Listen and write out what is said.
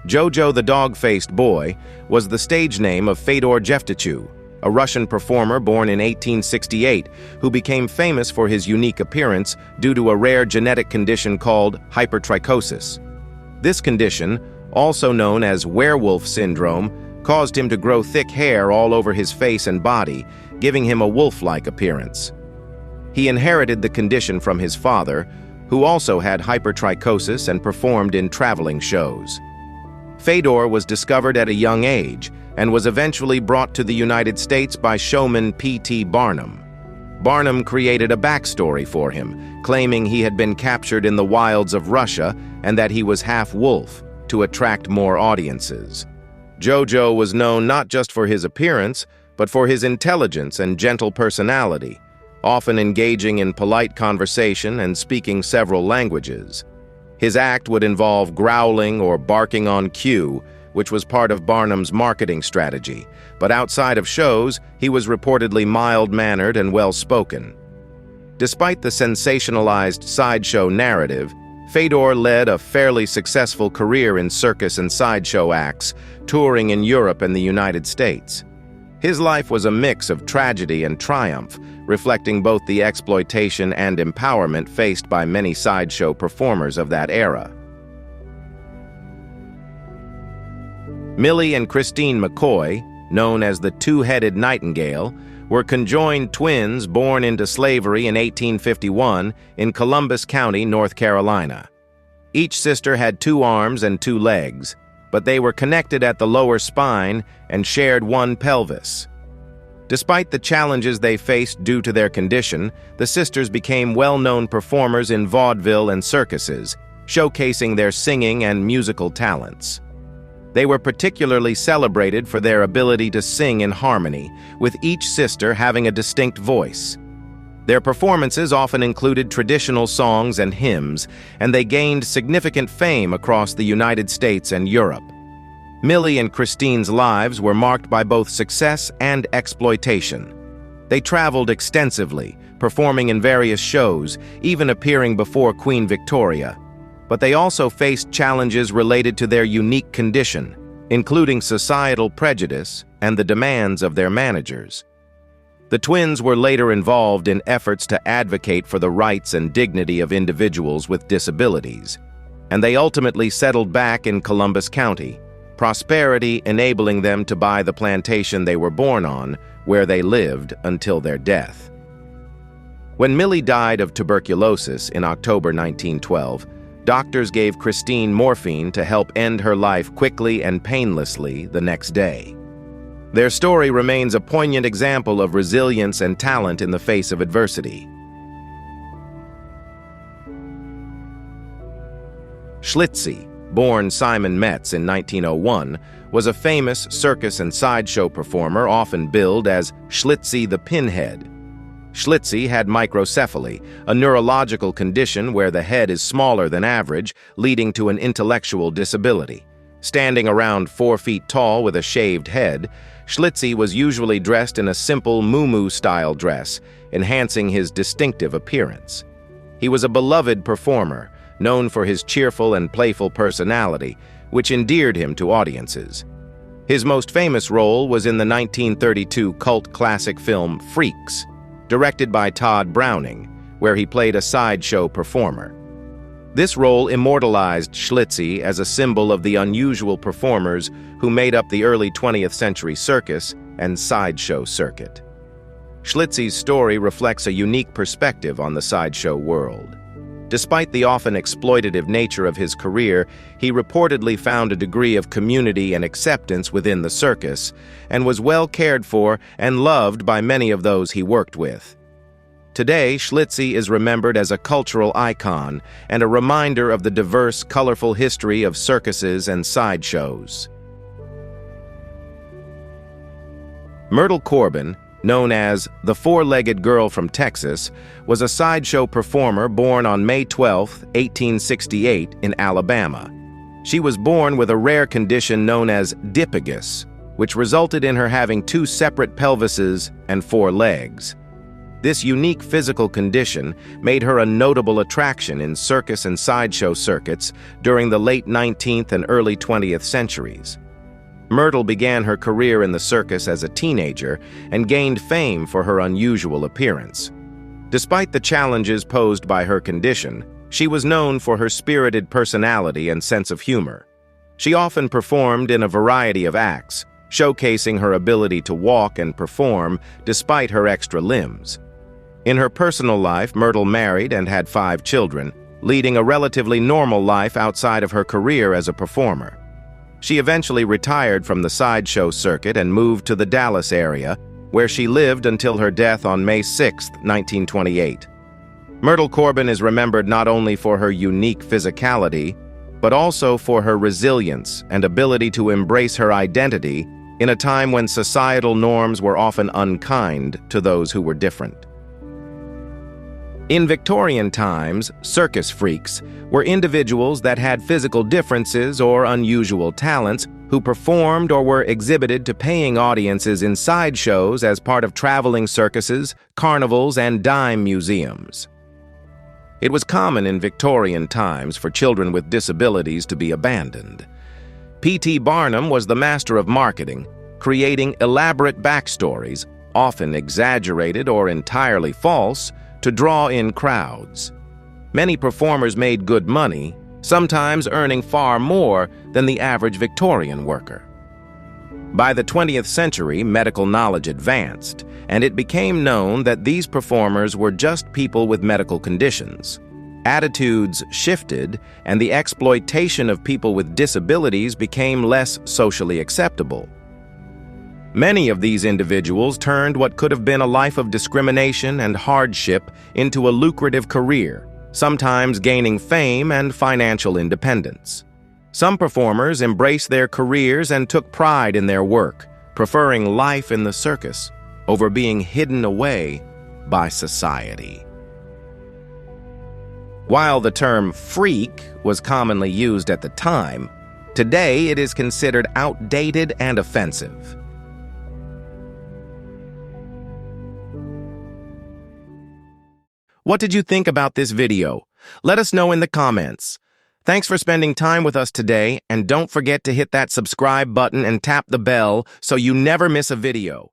Jojo the Dog-Faced Boy was the stage name of Fedor Jevtichu, a Russian performer born in 1868 who became famous for his unique appearance due to a rare genetic condition called hypertrichosis. This condition, also known as werewolf syndrome, caused him to grow thick hair all over his face and body, giving him a wolf-like appearance. He inherited the condition from his father, who also had hypertrichosis and performed in traveling shows. Fedor was discovered at a young age and was eventually brought to the United States by showman P.T. Barnum. Barnum created a backstory for him, claiming he had been captured in the wilds of Russia and that he was half wolf, to attract more audiences. Jojo was known not just for his appearance, but for his intelligence and gentle personality, often engaging in polite conversation and speaking several languages. His act would involve growling or barking on cue, which was part of Barnum's marketing strategy, but outside of shows, he was reportedly mild-mannered and well-spoken. Despite the sensationalized sideshow narrative, Fedor led a fairly successful career in circus and sideshow acts, touring in Europe and the United States. His life was a mix of tragedy and triumph, reflecting both the exploitation and empowerment faced by many sideshow performers of that era. Millie and Christine McCoy, known as the Two-Headed Nightingale, were conjoined twins born into slavery in 1851 in Columbus County, North Carolina. Each sister had 2 arms and 2 legs, but they were connected at the lower spine and shared one pelvis. Despite the challenges they faced due to their condition, the sisters became well-known performers in vaudeville and circuses, showcasing their singing and musical talents. They were particularly celebrated for their ability to sing in harmony, with each sister having a distinct voice. Their performances often included traditional songs and hymns, and they gained significant fame across the United States and Europe. Millie and Christine's lives were marked by both success and exploitation. They traveled extensively, performing in various shows, even appearing before Queen Victoria. But they also faced challenges related to their unique condition, including societal prejudice and the demands of their managers. The twins were later involved in efforts to advocate for the rights and dignity of individuals with disabilities, and they ultimately settled back in Columbus County, prosperity enabling them to buy the plantation they were born on, where they lived until their death. When Millie died of tuberculosis in October 1912, doctors gave Christine morphine to help end her life quickly and painlessly the next day. Their story remains a poignant example of resilience and talent in the face of adversity. Schlitzie, born Simon Metz in 1901, was a famous circus and sideshow performer often billed as Schlitzie the Pinhead. Schlitzie had microcephaly, a neurological condition where the head is smaller than average, leading to an intellectual disability. Standing around 4 feet tall with a shaved head, Schlitzie was usually dressed in a simple muumuu-style dress, enhancing his distinctive appearance. He was a beloved performer, known for his cheerful and playful personality, which endeared him to audiences. His most famous role was in the 1932 cult classic film Freaks, directed by Todd Browning, where he played a sideshow performer. This role immortalized Schlitzie as a symbol of the unusual performers who made up the early 20th century circus and sideshow circuit. Schlitzie's story reflects a unique perspective on the sideshow world. Despite the often exploitative nature of his career, he reportedly found a degree of community and acceptance within the circus, and was well cared for and loved by many of those he worked with. Today, Schlitzie is remembered as a cultural icon and a reminder of the diverse, colorful history of circuses and sideshows. Myrtle Corbin, known as the Four-Legged Girl from Texas, was a sideshow performer born on May 12, 1868, in Alabama. She was born with a rare condition known as dipagus, which resulted in her having 2 separate pelvises and 4 legs. This unique physical condition made her a notable attraction in circus and sideshow circuits during the late 19th and early 20th centuries. Myrtle began her career in the circus as a teenager and gained fame for her unusual appearance. Despite the challenges posed by her condition, she was known for her spirited personality and sense of humor. She often performed in a variety of acts, showcasing her ability to walk and perform despite her extra limbs. In her personal life, Myrtle married and had 5 children, leading a relatively normal life outside of her career as a performer. She eventually retired from the sideshow circuit and moved to the Dallas area, where she lived until her death on May 6, 1928. Myrtle Corbin is remembered not only for her unique physicality, but also for her resilience and ability to embrace her identity in a time when societal norms were often unkind to those who were different. In Victorian times, circus freaks were individuals that had physical differences or unusual talents who performed or were exhibited to paying audiences in sideshows as part of traveling circuses, carnivals, and dime museums. It was common in Victorian times for children with disabilities to be abandoned. P.T. Barnum was the master of marketing, creating elaborate backstories, often exaggerated or entirely false, to draw in crowds. Many performers made good money, sometimes earning far more than the average Victorian worker. By the 20th century, medical knowledge advanced, and it became known that these performers were just people with medical conditions. Attitudes shifted, and the exploitation of people with disabilities became less socially acceptable. Many of these individuals turned what could have been a life of discrimination and hardship into a lucrative career, sometimes gaining fame and financial independence. Some performers embraced their careers and took pride in their work, preferring life in the circus over being hidden away by society. While the term freak was commonly used at the time, today it is considered outdated and offensive. What did you think about this video? Let us know in the comments. Thanks for spending time with us today, and don't forget to hit that subscribe button and tap the bell so you never miss a video.